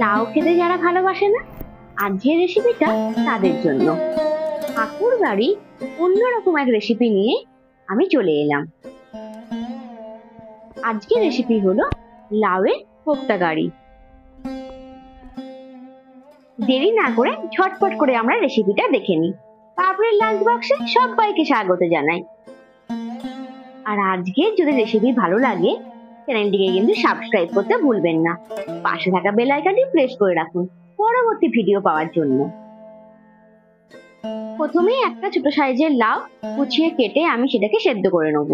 লাউ খেতে যারা ভালোবাসে না, আজকের রেসিপিটা তাদের জন্য। ঠাকুর বাড়ি অন্যরকম এক রেসিপি নিয়ে আমি চলে এলাম। আজকের রেসিপি হলো লাউয়ের কোপ্তা কারি। দেরি না করে ঝটপট করে আমরা রেসিপিটা দেখে নিই। পাপড়ির লাঞ্চ বক্সে সবাইকে স্বাগত জানাই। আর আজকে যদি রেসিপি ভালো লাগে, চ্যানেলটিকে কিন্তু সাবস্ক্রাইব করতে ভুলবেন না। পাশে থাকা বেল আইকনটি প্রেস করে রাখুন পরবর্তী ভিডিও পাওয়ার জন্য। প্রথমেই একটা ছোট সাইজের লাউ কুচিয়ে কেটে আমি সেটাকে সেদ্ধ করে নেব।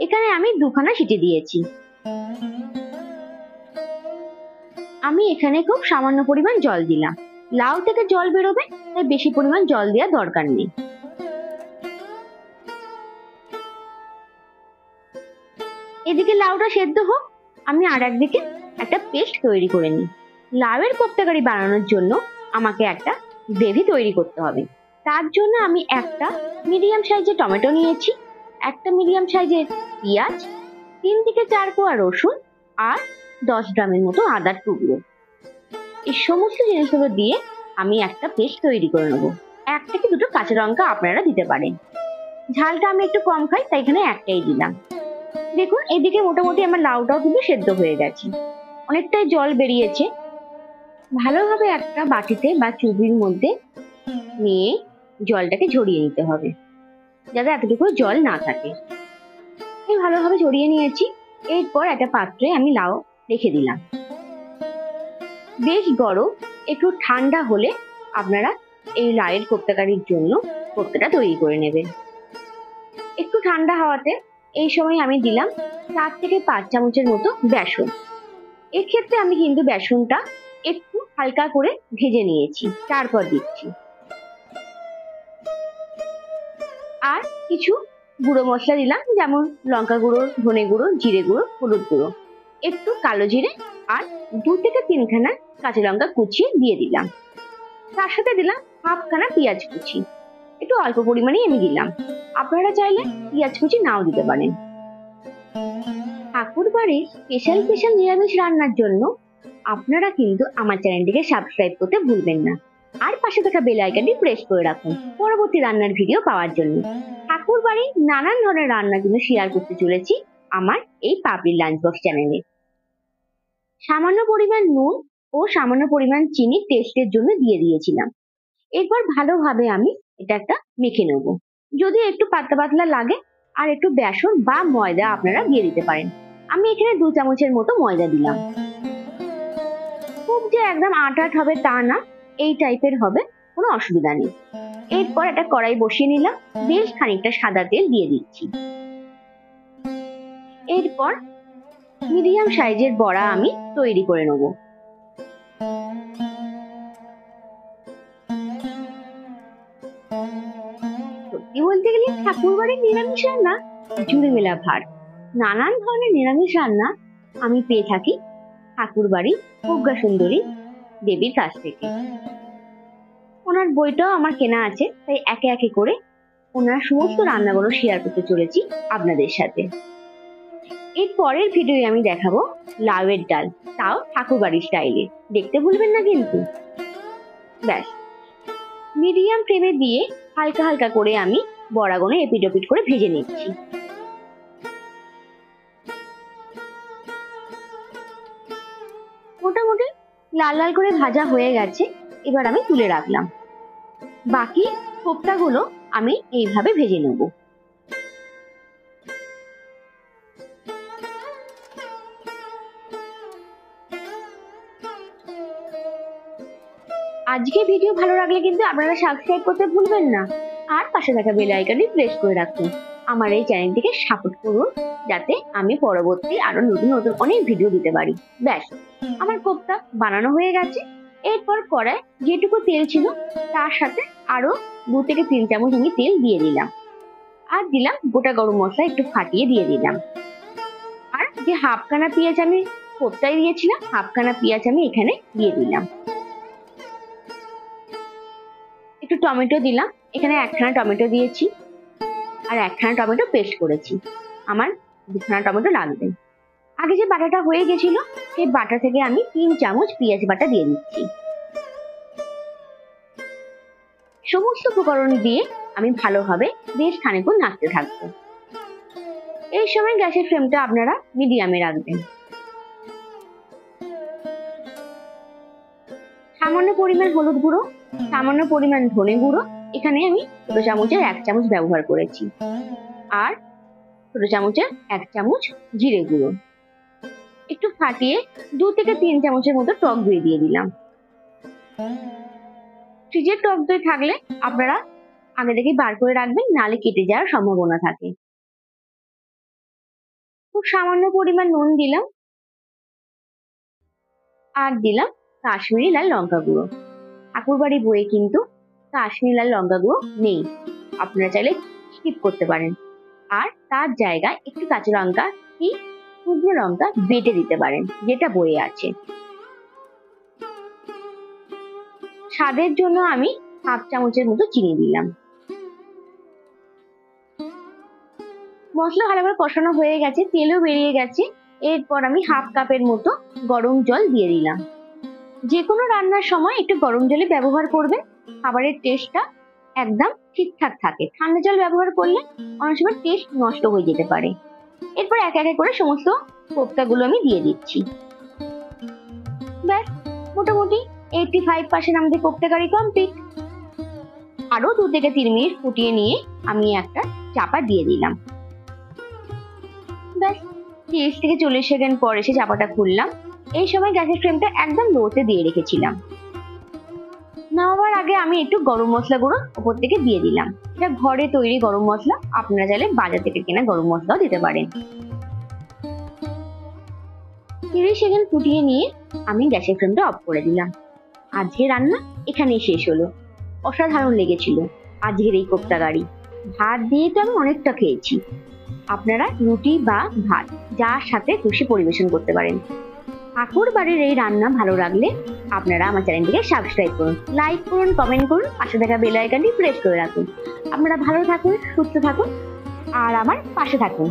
এখানে আমি 2খানা সিটি দিয়েছি। আমি এখানে খুব সামান্য পরিমাণ জল দিলাম। লাউ থেকে জল বেরোবে, তাই বেশি পরিমাণ জল দেওয়ার দরকার নেই। এদিকে লাউটা সেদ্ধ হোক, আমি আর একদিকে একটা পেস্ট তৈরি করে নিই। লাউয়ের কোপ্তা কারি বানানোর জন্য আমাকে একটা গ্রেভি তৈরি করতে হবে। তার জন্য আমি একটা মিডিয়াম সাইজের টমেটো নিয়েছি, একটা মিডিয়াম সাইজের পেঁয়াজ, 3 থেকে 4 কোয়া রসুন আর 10 গ্রামের মতো আদার টুকরো। এই সমস্ত জিনিসগুলো দিয়ে আমি একটা পেস্ট তৈরি করে নেবো। 1 থেকে 2টো কাঁচা লঙ্কা আপনারা দিতে পারেন। ঝালটা আমি একটু কম খাই, তাই এখানে একটাই দিলাম। দেখুন, এদিকে মোটামুটি আমার লাউটাও কিন্তু সেদ্ধ হয়ে গেছে, অনেকটাই জল বেরিয়েছে। ভালোভাবে একটা বাটিতে বা চুবির মধ্যে নিয়ে জলটাকে ঝরিয়ে নিতে হবে, যাতে এতটুকু জল না থাকে। আমি ভালোভাবে ঝরিয়ে নিয়েছি। এরপর একটা পাত্রে আমি লাউ রেখে দিলাম। বেশ গরম, একটু ঠান্ডা হলে আপনারা এই লাউয়ের কোপ্তা কারির জন্য কোপ্তাটা তৈরি করে নেবেন। একটু ঠান্ডা হওয়াতে এই সময় আমি দিলাম 4 থেকে 5 চামচের মতো বেসন। এক্ষেত্রে আমি কিন্তু বেসনটা একটু হালকা করে ভেজে নিয়েছি, তারপর দিচ্ছি। আর কিছু গুঁড়ো মশলা দিলাম, যেমন লঙ্কা গুঁড়ো, ধনে গুঁড়ো, জিরে গুঁড়ো, হলুদ গুঁড়ো, একটু কালো জিরে আর 2 থেকে 3খানা কাঁচা লঙ্কা কুচিয়ে দিয়ে দিলাম। তার সাথে দিলাম 1/2 খানা পেঁয়াজ কুচি, একটু অল্প পরিমাণেই আমি দিলাম। আপনারা চাইলে পেঁয়াজ কুচি নাও দিতে পারেন। ঠাকুর বাড়ির স্পেশাল নিরামিষ রান্নার জন্য আপনারা কিন্তু আমার চ্যানেলটিকে সাবস্ক্রাইব করতে ভুলবেন না। আর পাশে থাকা বেল আইকনটি প্রেস করে রাখুন পরবর্তী রান্নার ভিডিও পাওয়ার জন্য। ঠাকুর বাড়ির নানান ধরনের রান্না কিন্তু শেয়ার করতে চলেছি আমার এই পাপড়ির লাঞ্চ বক্স চ্যানেলে। সামান্য পরিমাণ নুন ও সামান্য পরিমাণ চিনি টেস্টের জন্য দিয়ে দিয়েছিলাম। এরপর ভালোভাবে আমি এটা একটা মেখে নেব। যদি একটু পাতলা পাতলা লাগে আর একটু বেসন বা ময়দা আপনারা দিয়ে দিতে পারেন। আমি এখানে 2 চামচের মতো ময়দা দিলাম। খুব যে একদম আটা হবে তা না, এই টাইপের হবে, কোনো অসুবিধা নেই। এরপর একটা কড়াই বসিয়ে নিলাম, বেশ খানিকটা সাদা তেল দিয়ে দিচ্ছি। এরপর মিডিয়াম সাইজের বড়া আমি তৈরি করে নেব। সত্যি বলতে গেলে ঠাকুর বাড়ির নিরামিষ রান্না জুড়ে মেলা ভার। নানান ধরনের নিরামিষ রান্না আমি পেয়ে থাকি ঠাকুর বাড়ি প্রজ্ঞা সুন্দরী দেবীর কাছ থেকে। ওনার বইটাও আমার কেনা আছে, তাই একে একে করে ওনার সমস্ত রান্নাগুলো শেয়ার করতে চলেছি আপনাদের সাথে। এর পরের ভিডিওয়ে আমি দেখাবো লাউয়ের ডাল, তাও ঠাকুর বাড়ির স্টাইলে। দেখতে ভুলবেন না কিন্তু। ব্যাস, মিডিয়াম ফ্লেমে দিয়ে হালকা হালকা করে আমি বড়াগুলো এপিট ওপিট করে ভেজে নিচ্ছি। মোটামুটি লাল লাল করে ভাজা হয়ে গেছে, এবার আমি তুলে রাখলাম। বাকি কোপ্তাগুলো আমি এইভাবে ভেজে নেব। আজকে ভিডিও ভালো লাগলে কিন্তু আপনারা সাবস্ক্রাইব করতে ভুলবেন না। আর পাশে থাকা বেল আইকনটি প্রেস করে রাখুন। আমার এই চ্যানেলটিকে সাপোর্ট করুন, যাতে আমি পরবর্তী আরো নতুন নতুন অনেক ভিডিও দিতে পারি। ব্যাস, আমার কোপ্তা বানানো হয়ে গেছে। এরপর কড়াই যেটুকু তেল ছিল তার সাথে আরো 2 থেকে 3 চামচ আমি তেল দিয়ে দিলাম। আর দিলাম গোটা গরম মশলা একটু ফাটিয়ে দিয়ে দিলাম। আর যে 1/2 খানা পেঁয়াজ আমি কোপ্তায় দিয়েছিলাম, 1/2 খানা পেঁয়াজ আমি এখানে দিয়ে দিলাম। একটু টমেটো দিলাম, এখানে 1খানা টমেটো দিয়েছি আর 1খানা টমেটো পেস্ট করেছি। আমার 2খানা টমেটো লাগবে। আগে যে বাটাটা হয়ে গেছিল সেই বাটা থেকে আমি 3 চামচ পেঁয়াজ বাটা দিয়ে দিচ্ছি। সমস্ত উপকরণ দিয়ে আমি ভালোভাবে বেশ খানিকক্ষণ নাড়তে থাকবো। এই সময় গ্যাসের ফ্লেমটা আপনারা মিডিয়ামে রাখবেন। সামান্য পরিমাণ হলুদ গুঁড়ো, সামান্য পরিমাণ ধনে গুঁড়ো, এখানে আমি ছোট চামচের 1 চামচ ব্যবহার করেছি, আর ছোট চামচের 1 চামচ জিরে গুঁড়ো। একটু ফাটিয়ে 2 থেকে 3 চামচের মতো টক দই দিয়ে দিলাম। ফ্রিজের টক দই থাকলে আপনারা আগে থেকে বার করে রাখবেন, নালে কেটে যাওয়ার সম্ভাবনা থাকে। খুব সামান্য পরিমাণ নুন দিলাম, আর দিলাম কাশ্মীরি লাল লঙ্কা গুঁড়ো। ঠাকুরবাড়ি বইয়ে কিন্তু কাশ্মীরি লাল লঙ্কা গুঁড়ো নেই, আপনারা চাইলে স্কিপ করতে পারেন। আর তার জায়গায় একটু কাঁচা লঙ্কা কি শুকনো লঙ্কা বেটে দিতে পারেন, যেটা বইয়ে আছে। স্বাদের জন্য আমি 1/2 চামচের মতো চিনি দিলাম। মশলা ভালো করে কষানো হয়ে গেছে, তেলও বেরিয়ে গেছে। এরপর আমি 1/2 কাপের মতো গরম জল দিয়ে দিলাম। যে কোনো রান্নার সময় একটু গরম জলে ব্যবহার করবেন, খাবারের টেস্টটা একদম ঠিকঠাক থাকে। ঠান্ডা জল ব্যবহার করলে অনেক সময় টেস্ট নষ্ট হয়ে যেতে পারে। এরপর এক এক করে সমস্ত কোপ্তাগুলো আমি দিয়ে দিচ্ছি। ব্যাস, মোটামুটি 85% আমাদের কোপ্তা কারি কমপ্লিট। আরো 2 থেকে 3 মিনিট ফুটিয়ে নিয়ে আমি একটা চাপা দিয়ে দিলাম। ব্যাস, 30 থেকে 40 সেকেন্ড পর এসে চাপাটা খুললাম। এই সময় গ্যাসের ফ্লেমটা একদম লোতে দিয়ে রেখেছিলাম। নামাবার আগে আমি একটু গরম মশলা গুঁড়ো উপর থেকে দিয়ে দিলাম। এটা ঘরে তৈরি গরম মশলা, আপনারা চাইলে বাজার থেকে কেনা গরম মশলাও দিতে পারেন। 30 সেকেন্ড ফুটিয়ে নিয়ে আমি গ্যাসের ফ্লেমটা অফ করে দিলাম। আজকে রান্না এখানেই শেষ হলো। অসাধারণ লেগেছিল আজকের এই কোপ্তা কারি। ভাত দিয়ে তো আমি অনেকটা খেয়েছি। আপনারা রুটি বা ভাত যার সাথে খুশি পরিবেশন করতে পারেন। ঠাকুর বাড়ির এই রান্না ভালো লাগলে আপনারা আমার চ্যানেলটিকে সাবস্ক্রাইব করুন, লাইক করুন, কমেন্ট করুন, পাশে থাকা বেল আইকনটি প্রেস করে রাখুন। আপনারা ভালো থাকুন, সুস্থ থাকুন, আর আমার পাশে থাকুন।